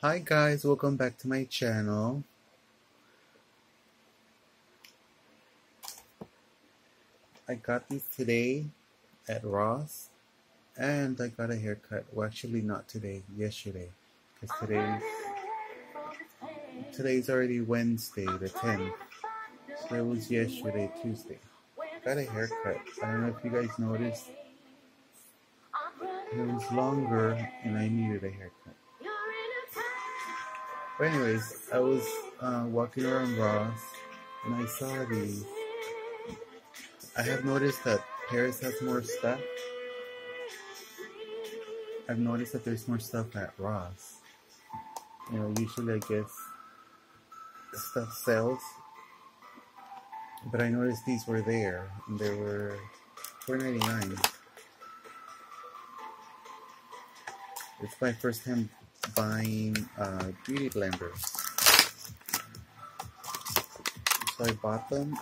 Hi guys, welcome back to my channel. I got these today at Ross and I got a haircut. Well, actually not today, yesterday. Because today's already Wednesday, the 10th. So it was yesterday, Tuesday. Got a haircut. I don't know if you guys noticed. It was longer and I needed a haircut. But anyways, I was walking around Ross and I saw these. I have noticed that Paris has more stuff. I've noticed that there's more stuff at Ross. You know, usually I guess stuff sells. But I noticed these were there and they were $4.99. It's my first time buying beauty blenders. So I bought them.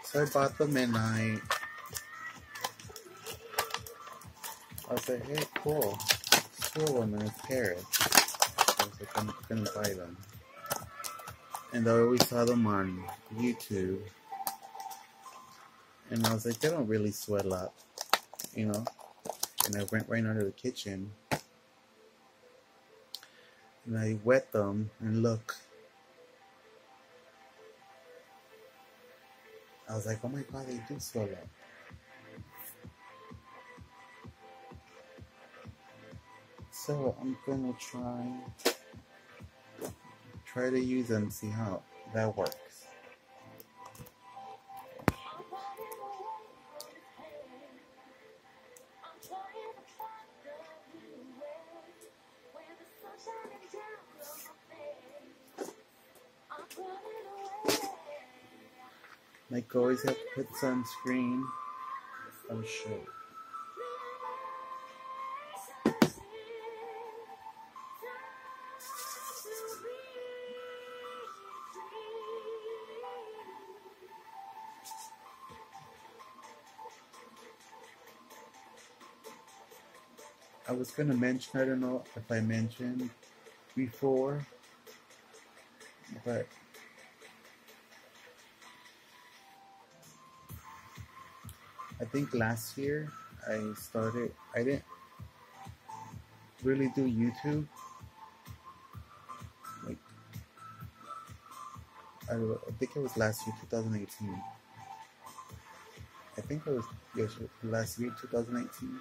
So I bought them and I was like, hey, cool. It's cool one and it's Paris. I was like, I'm gonna buy them. And I always saw them on YouTube. And I was like, they don't really swell up, you know? And I went right under the kitchen. And I wet them and look. I was like, oh my god, they do swell up. So I'm gonna try to use them, see how that works. Like always have to put sunscreen. Oh shit. I was gonna mention, I don't know if I mentioned before, but I think last year I didn't really do YouTube. Like, I think it was last year, 2018. I think it was last year, 2018.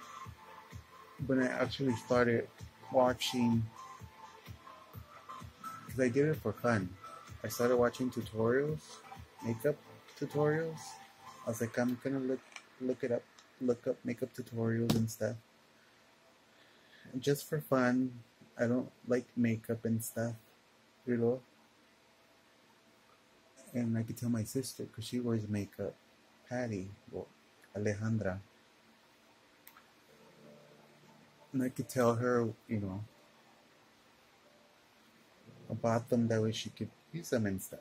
When I actually started watching, because I did it for fun. I started watching tutorials, makeup tutorials. I was like, I'm gonna look up makeup tutorials and stuff. And just for fun. I don't like makeup and stuff, you know. And I could tell my sister, because she wears makeup, Patty, well, Alejandra. And I could tell her, you know, about them, that way she could use them and stuff.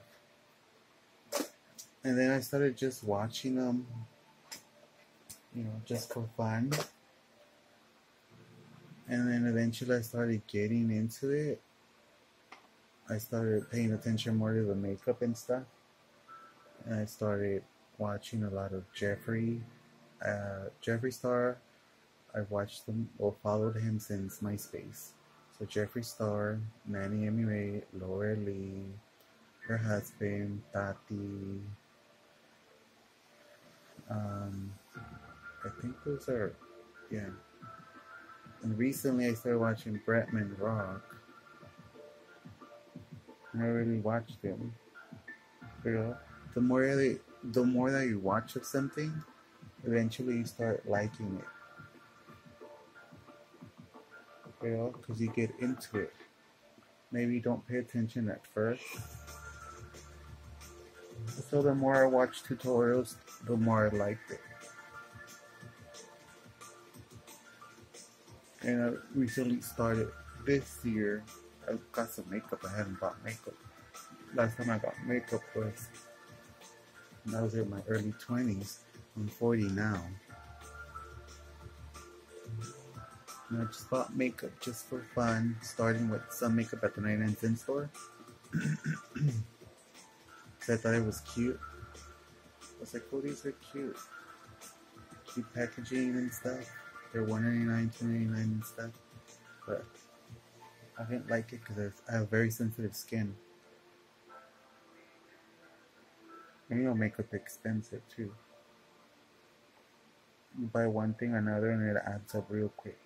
And then I started just watching them, you know, just for fun. And then eventually I started getting into it. I started paying attention more to the makeup and stuff. And I started watching a lot of Jeffree Star. I've watched them or followed him since MySpace. So Jeffree Star, Nanny Emirae, Laura Lee, her husband, Tati. I think those are, yeah. And recently I started watching Bretman Rock. And I really watched him. You know, the more that you watch of something, eventually you start liking it. You know, because you get into it. Maybe you don't pay attention at first. So the more I watched tutorials, the more I liked it. And I recently started this year. I got some makeup. I haven't bought makeup. Last time I got makeup was And I was in my early 20s. I'm 40 now. And I just bought makeup just for fun, starting with some makeup at the 99-cent store. So I thought it was cute. I was like, oh, these are cute. Cute packaging and stuff. They're $1.99, $2.99 and stuff. But I didn't like it because I have very sensitive skin. And you know, makeup expensive too. You buy one thing or another and it adds up real quick.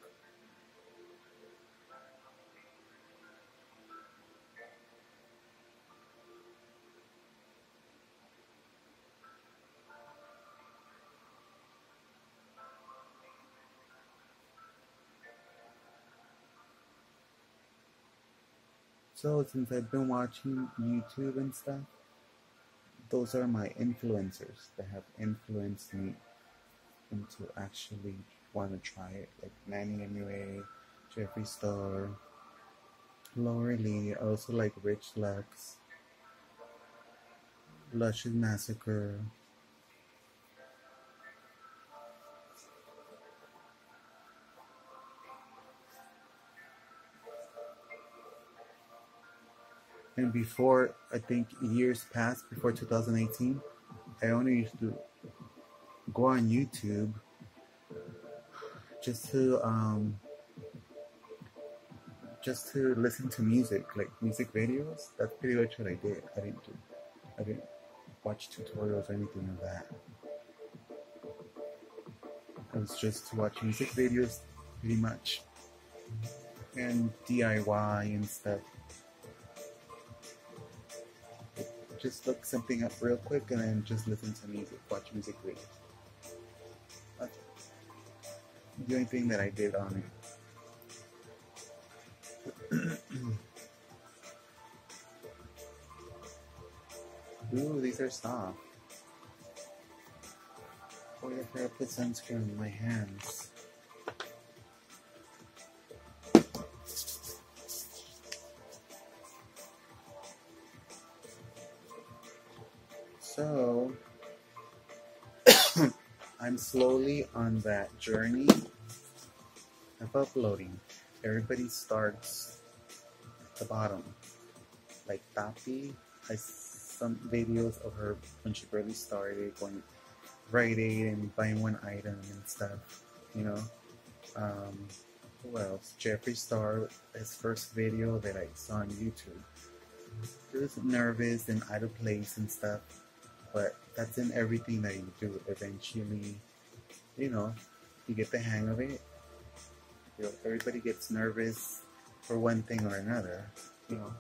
So since I've been watching YouTube and stuff, those are my influencers that have influenced me into actually want to try it. Like Manny MUA, Jeffree Star, Lori Lee, I also like Rich Lux, Luscious Massacre. And before, I think years past, before 2018, I only used to go on YouTube just to listen to music, like music videos. That's pretty much what I did. I didn't watch tutorials or anything of that. I was just to watch music videos pretty much, and DIY and stuff. Just look something up real quick and then just listen to music, watch music videos. That's the only thing that I did on it. Ooh, these are soft. Oh, yeah, I forgot to put sunscreen on my hands. So, I'm slowly on that journey of uploading. Everybody starts at the bottom. Like Tapi, some videos of her when she barely started, going Rite Aid and buying one item and stuff, you know. Who else? Jeffree Star, his first video that I saw on YouTube. He was nervous and out of place and stuff, but that's in everything that you do. Eventually, you know, you get the hang of it. You know, everybody gets nervous for one thing or another, you know.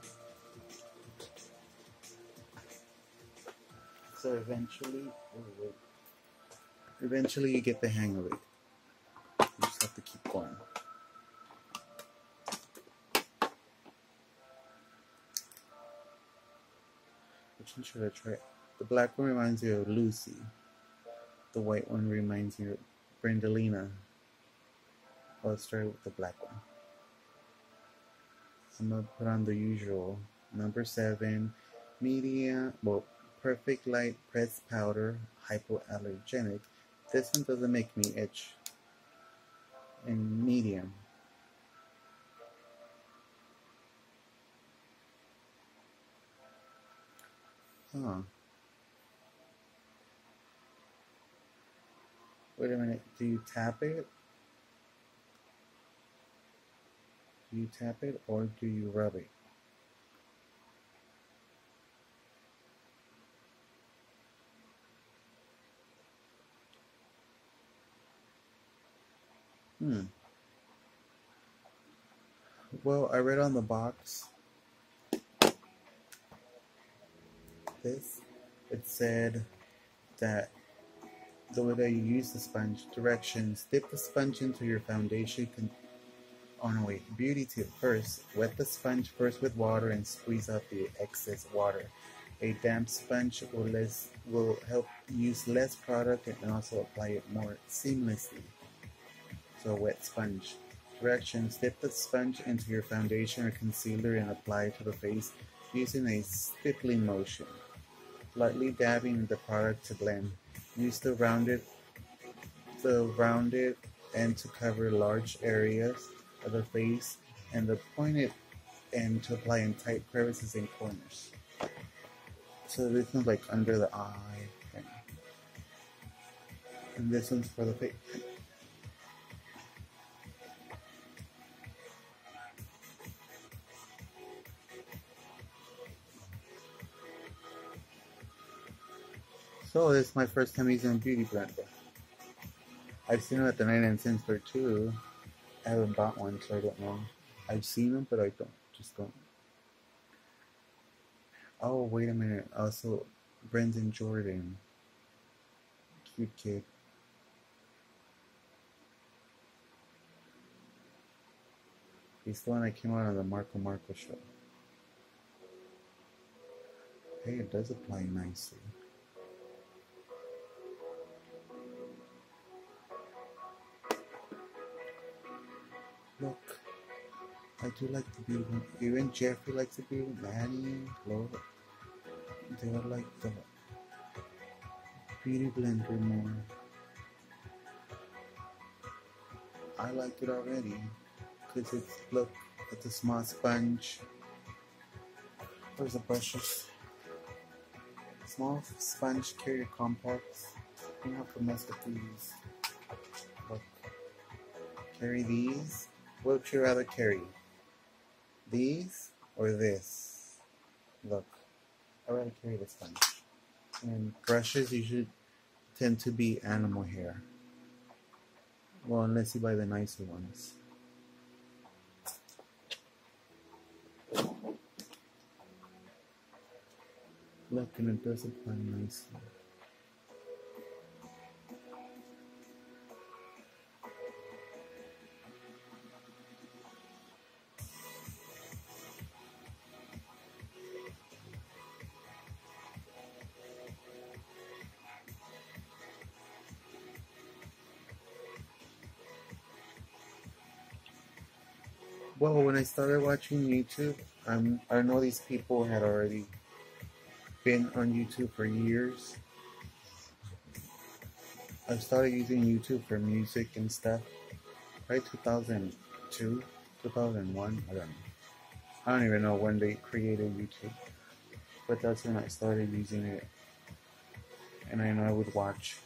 So eventually you get the hang of it. You just have to keep going. Which one should I try? The black one reminds you of Lucy. The white one reminds you of Brendalina. Let's try with the black one. I'm gonna put on the usual. Number 7, medium, well, perfect light pressed powder, hypoallergenic. This one doesn't make me itch. And medium. Huh. Wait a minute. Do you tap it? Do you tap it or do you rub it? Well, I read on the box this. It said that the way that you use the sponge, directions: dip the sponge into your foundation. Oh no, wait. Beauty tip first. Wet the sponge first with water and squeeze out the excess water. A damp sponge will help use less product and also apply it more seamlessly. So a wet sponge. Directions: dip the sponge into your foundation or concealer and apply it to the face using a stippling motion. lightly dabbing the product to blend. Use the rounded end to cover large areas of the face and the pointed end to apply in tight crevices and corners. So this one's like under the eye, and this one's for the face. So this is my first time using a beauty blender. I've seen it at the 99 cent store too. I haven't bought one, so I don't know. I've seen them, but I don't. Oh, wait a minute. Also, Brendan Jordan. Cute kid. He's the one that came out on the Marco show. Hey, it does apply nicely. Look, I do like the beauty. Even Jeffrey likes the beauty. Manny, Lola, they would like the beauty blender more. I like it already because it's a small sponge. Where's the brushes? Small sponge carrier compacts. You don't have to mess with these. Look, carry these. What would you rather carry? These or this? Look, I'd rather carry this one. And brushes usually tend to be animal hair. Well, unless you buy the nicer ones. Look, and it does apply nicely. Well, when I started watching YouTube, I know these people had already been on YouTube for years. I started using YouTube for music and stuff, probably 2002, 2001, I don't know. I don't even know when they created YouTube, but that's when I started using it. And I know I would watch,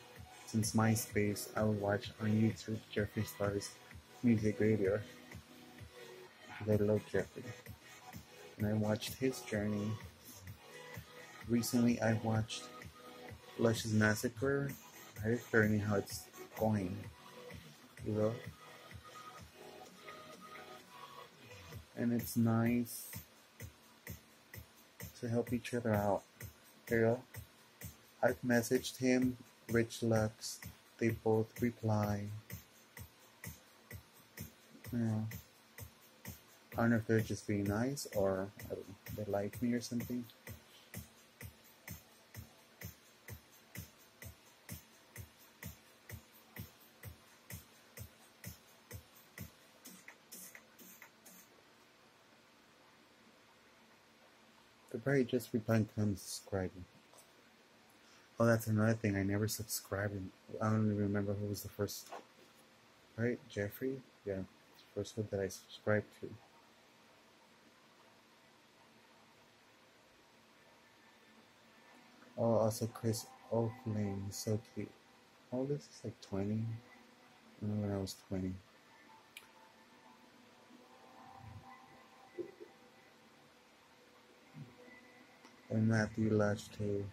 since MySpace, I would watch on YouTube Jeffree Star's music radio. Because I love Jeffree. And I watched his journey. Recently I watched Lush's Massacre. I just learning how it's going, you know? And it's nice to help each other out, you know? I've messaged him, Rich Lux, they both reply. You know, I don't know if they're just being nice or they like me or something. They're probably just replying because I'm subscribing. Oh, that's another thing. I never subscribed. I don't even remember who was the first. Right? Jeffree? Yeah. The first one that I subscribed to. Oh, also Chris Oakland. So cute. Oh, this is like 20. I remember when I was 20. And Matthew Lush too.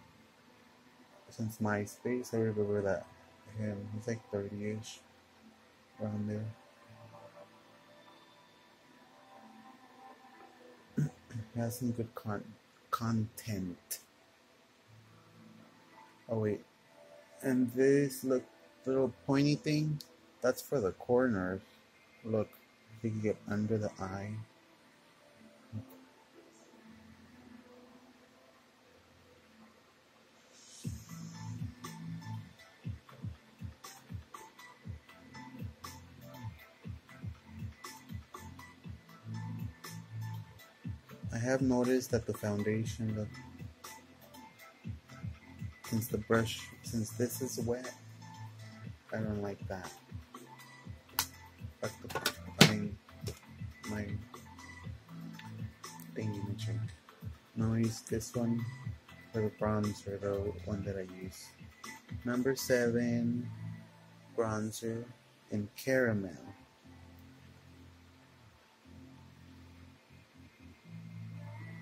Since MySpace, I remember that him. He's like 30-ish, around there. He has some good content. Oh wait, and this little pointy thing, that's for the corners. Look, you can get under the eye. I have noticed that the foundation, since this is wet, I don't like that. But my thingy. Now I use this one for the bronzer, the one that I use. Number 7 bronzer in caramel.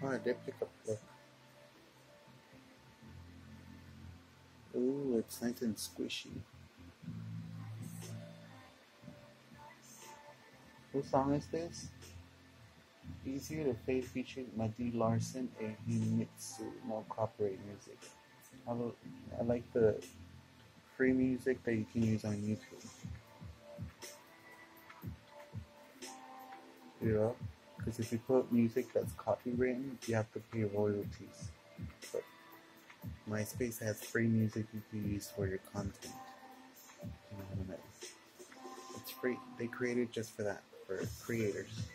Oh, I did pick up, look. Ooh, it's nice and squishy. What song is this? Easier to Fade featuring Madi Larson and Himitsu. No copyright music. I like the free music that you can use on YouTube. You know? Because if you put music that's copywritten, you have to pay royalties. But MySpace has free music you can use for your content. You know what I mean? It's free. They created just for that, for creators.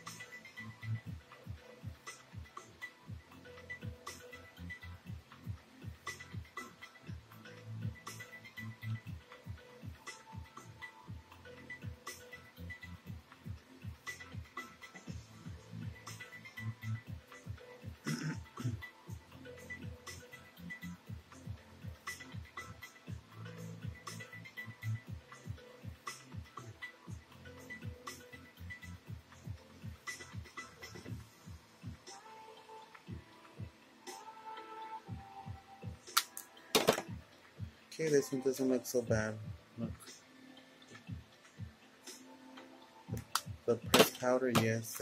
Okay, this one doesn't look so bad. Look. The pressed powder, yes.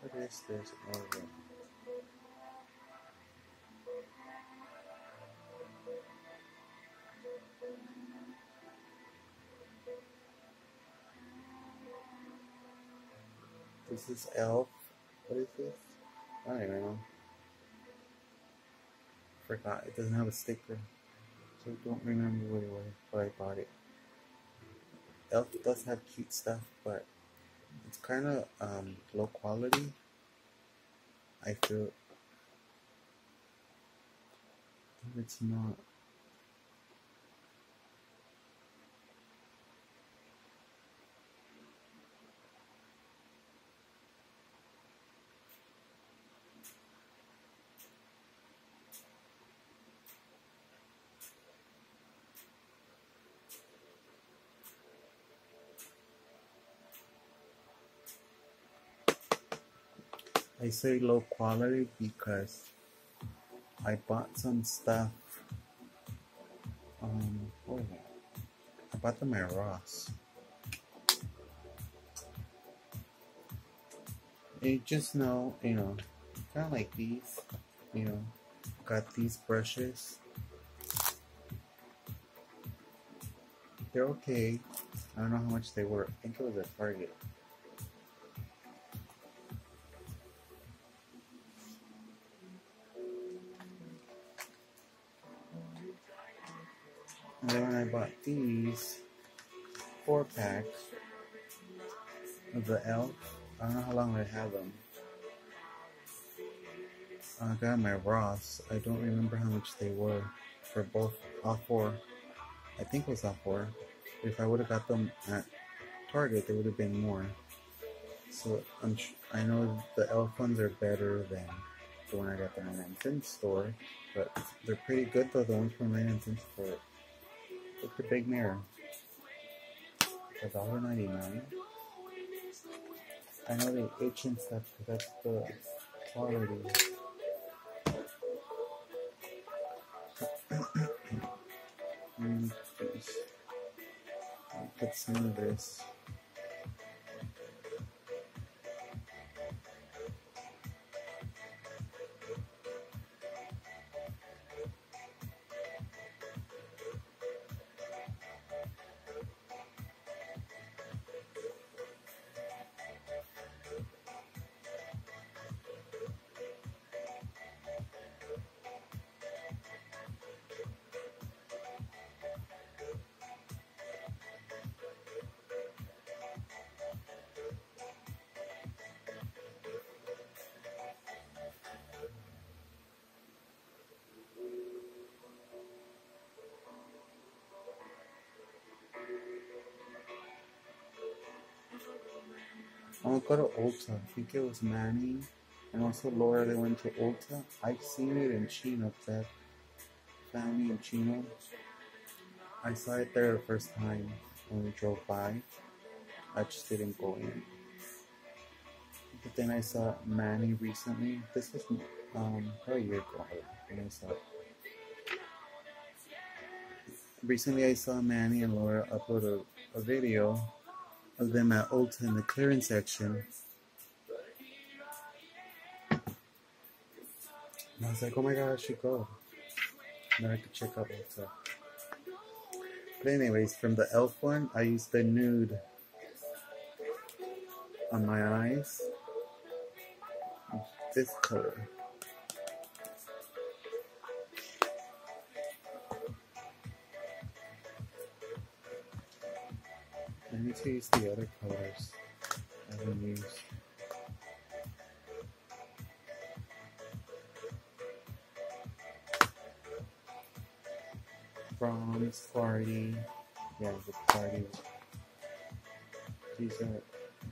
What is this? Oh, yeah. This is Elf. What is this? I don't even know. Forgot. It doesn't have a sticker. So I don't remember what it was, but I bought it. Elf does have cute stuff, but it's kind of low quality. I feel it's not. I say low quality because I bought some stuff. I bought them at Ross. You just know, kind of like these, got these brushes. They're okay. I don't know how much they were. I think it was at Target. And then when I bought these 4-pack of the Elf, I don't know how long I have them. I got them at Ross. I don't remember how much they were for all 4. I think it was all 4. If I would have got them at Target, they would have been more. So I know the Elf ones are better than the one I got the 99-cent store, but they're pretty good though. The ones from 99-cent store. Look at the big mirror. $1.99. I know they itch and stuff, but that's the quality. I'll put some of this. I'm gonna go to Ulta. I think it was Manny and also Laura. They went to Ulta. I've seen it in Chino. That family in Chino. I saw it there the first time when we drove by. I just didn't go in. But then I saw Manny recently. This was a year ago when I saw it. Recently I saw Manny and Laura upload a video of them at Ulta in the clearance section. And I was like, oh my god, I should go. Now I could check out Ulta. But anyways, from the e.l.f. one, I used the nude on my eyes. This color. I need to use the other colors I haven't used. Bronze Party. Yeah, the party. These are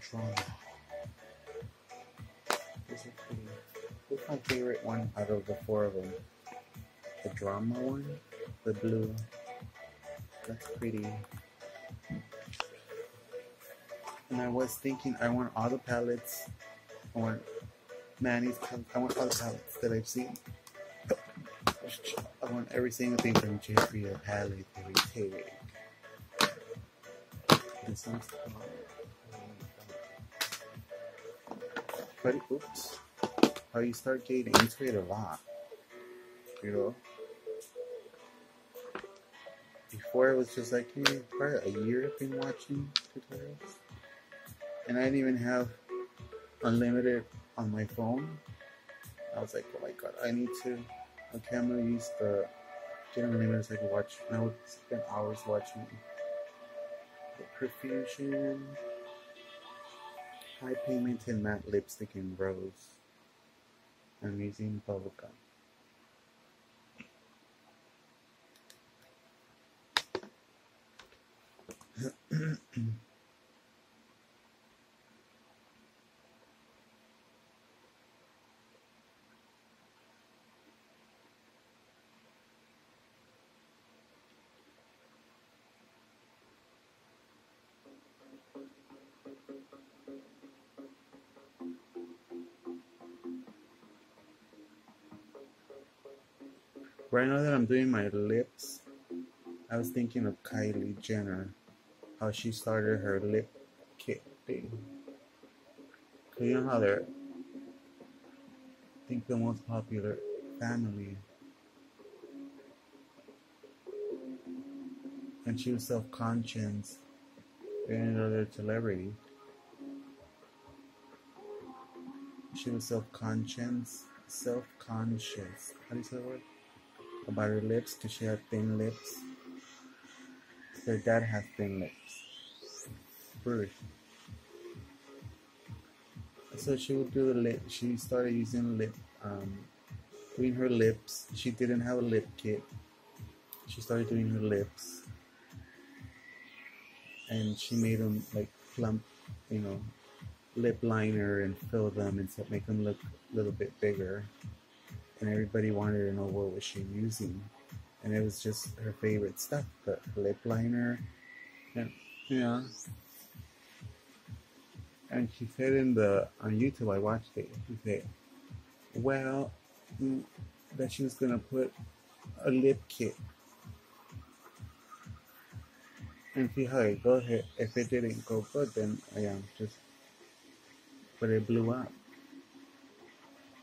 drama. These are pretty. What's my favorite one out of the four of them? The drama one? The blue. That's pretty. And I was thinking, I want all the palettes. I want Manny's palette. I want all the palettes that I've seen. I want every single thing from Jeffrey, a palette that we take. This one's but oops. How you start getting into it a lot. You know? Before it was just like, hey, probably a year I've been watching tutorials. And I didn't even have unlimited on my phone. I was like, oh my god, I need to. Okay, I'm gonna use the get unlimited so I can watch. And I would spend hours watching the Profusion, High Pigmented Matte Lipstick in Rose. I'm using bubblegum. Right now that I'm doing my lips, I was thinking of Kylie Jenner, how she started her lip kit thing. Cause you know how they're, I think the most popular family, and she was self-conscious being another celebrity. She was self-conscious. How do you say the word? About her lips, because she had thin lips. Her dad has thin lips. Bruce. So she would do the lip. She started using doing her lips. She didn't have a lip kit. She started doing her lips. And she made them like plump, lip liner and fill them and so make them look a little bit bigger. And everybody wanted to know what was she using. And it was just her favorite stuff, the lip liner. And, and she said on YouTube, I watched it, she said, well, that she was going to put a lip kit. And see how it goes. If it didn't go good, then but it blew up.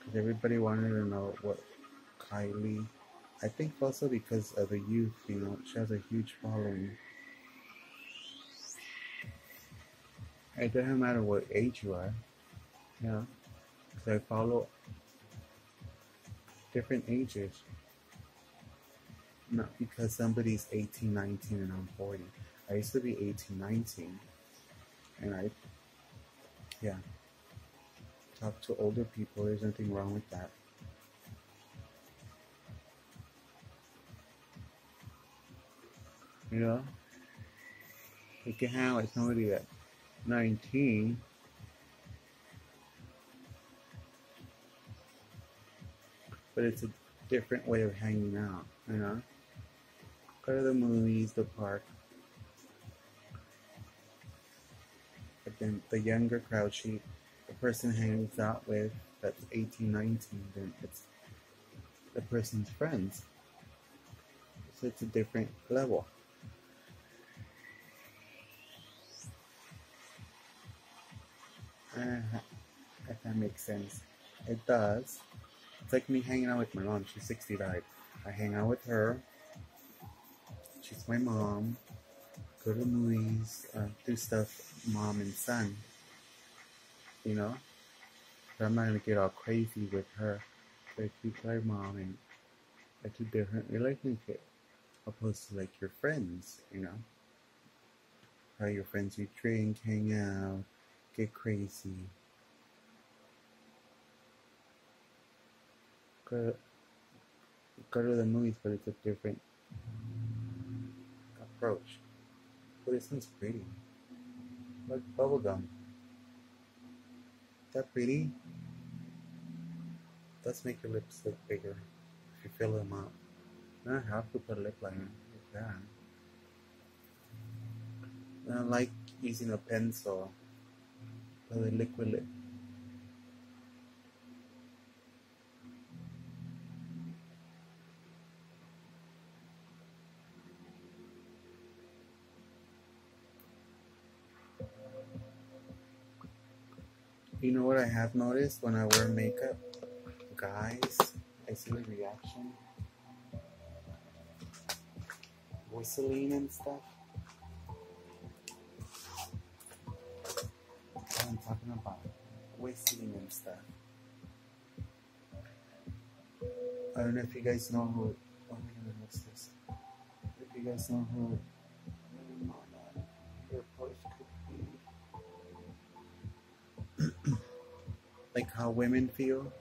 Because everybody wanted to know what Kylie, I think also because of the youth, she has a huge following. It doesn't matter what age you are, because I follow different ages. Not because somebody's 18, 19, and I'm 40. I used to be 18, 19, and talk to older people. There's nothing wrong with that. You can hang with somebody at 19 but it's a different way of hanging out, you know? Go to the movies, the park. But then the younger crowd, the person hangs out with that's 18, 19, then it's the person's friends. So it's a different level. If that makes sense. It does. It's like me hanging out with my mom. She's 65. I hang out with her. She's my mom. Go to the movies. Do stuff mom and son. You know? But I'm not going to get all crazy with her. But she's my mom and it's a different relationship. Opposed to like your friends, you know? How your friends you drink, hang out, get crazy. Go to the movies, but it's a different approach. But this one's pretty. Like bubblegum. Is that pretty? Does make your lips look bigger if you fill them up. You don't have to put a lip liner. You can. I like using a pencil for the liquid lip. You know what I have noticed when I wear makeup? Guys, I see the reaction. Whistling and stuff. That's what I'm talking about. Whistling and stuff. I don't know if you guys know who. Oh my god, what's this? If you guys know who. Your voice could be. Like how women feel.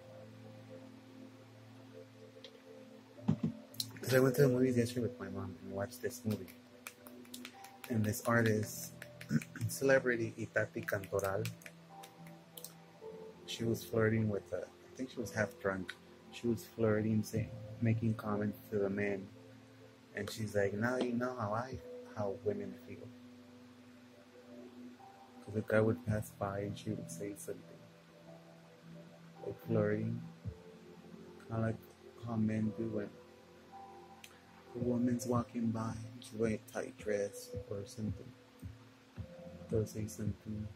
Because I went to the movies yesterday with my mom and watched this movie. And this artist, celebrity Itati Cantoral, she was flirting with I think she was half drunk. She was flirting, making comments to the men. And she's like, now you know how women feel. Because the guy would pass by and she would say something. Like flirting. Kind of like how men do when a woman's walking by, she's wearing a tight dress or something. They'll say something.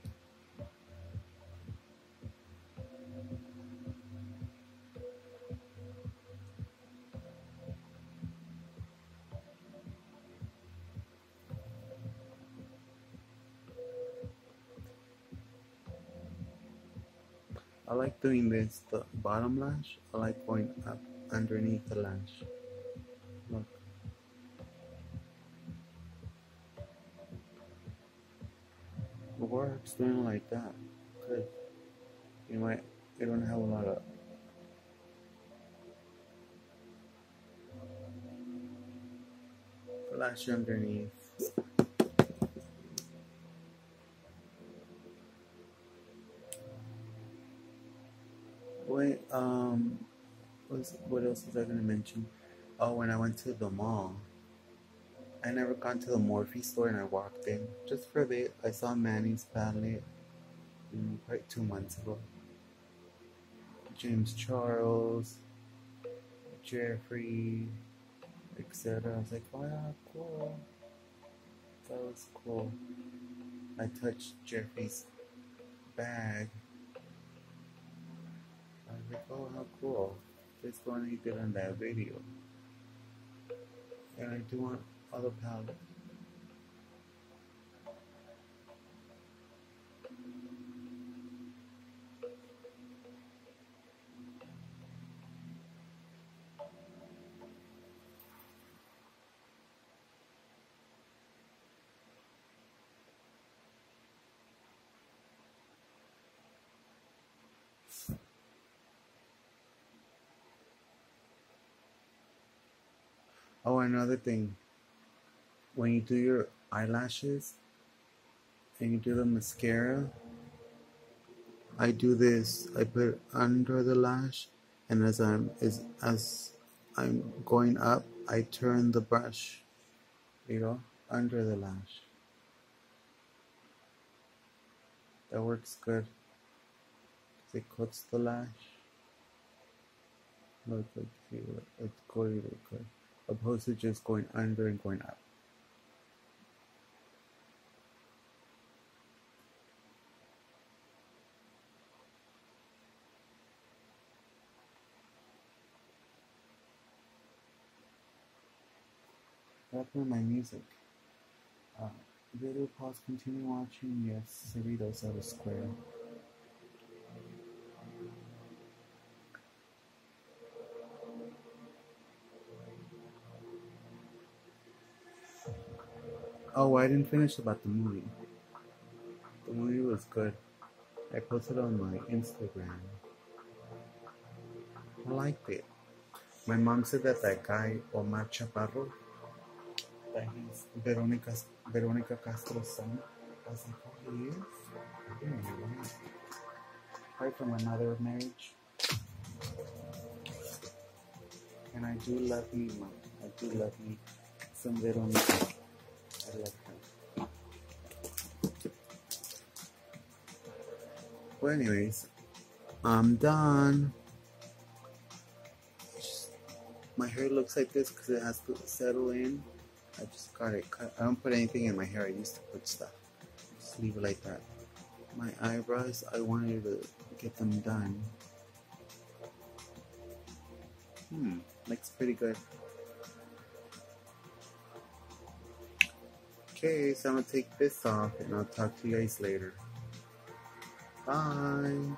I like doing this, the bottom lash. I like going up underneath the lash. Look. It works doing like that. Because you don't have a lot of lash underneath. Wait, what else was I gonna mention? Oh, when I went to the mall, I never gone to the Morphe store and I walked in just for a bit. I saw Manny's palette quite 2 months ago. James Charles, Jeffrey, etc. I was like, wow, cool. That was cool. I touched Jeffrey's bag. I was like, oh, how cool. This one he did on that video. And I do want other palettes. Oh, another thing. When you do your eyelashes and you do the mascara, I do this. I put it under the lash And as I'm going up, I turn the brush, under the lash. That works good. It cuts the lash. Look, see, it's going really good. Opposed to just going under and going up. That's my music. Video pause, continue watching. Yes, Cerritos out of square. Oh, I didn't finish about the movie. The movie was good. I posted on my Instagram. I liked it. My mom said that guy, Omar Chaparro, that he's Veronica Castro's son. I was like, oh, he is? I didn't know that. Probably from another marriage. And I do love me, Mom. I do love me some Veronica. I love her. Well, anyways, I'm done. My hair looks like this because it has to settle in. I just got it cut. I don't put anything in my hair. I used to put stuff. Just leave it like that. My eyebrows, I wanted to get them done. Looks pretty good. Okay, so I'm gonna take this off and I'll talk to you guys later. Bye.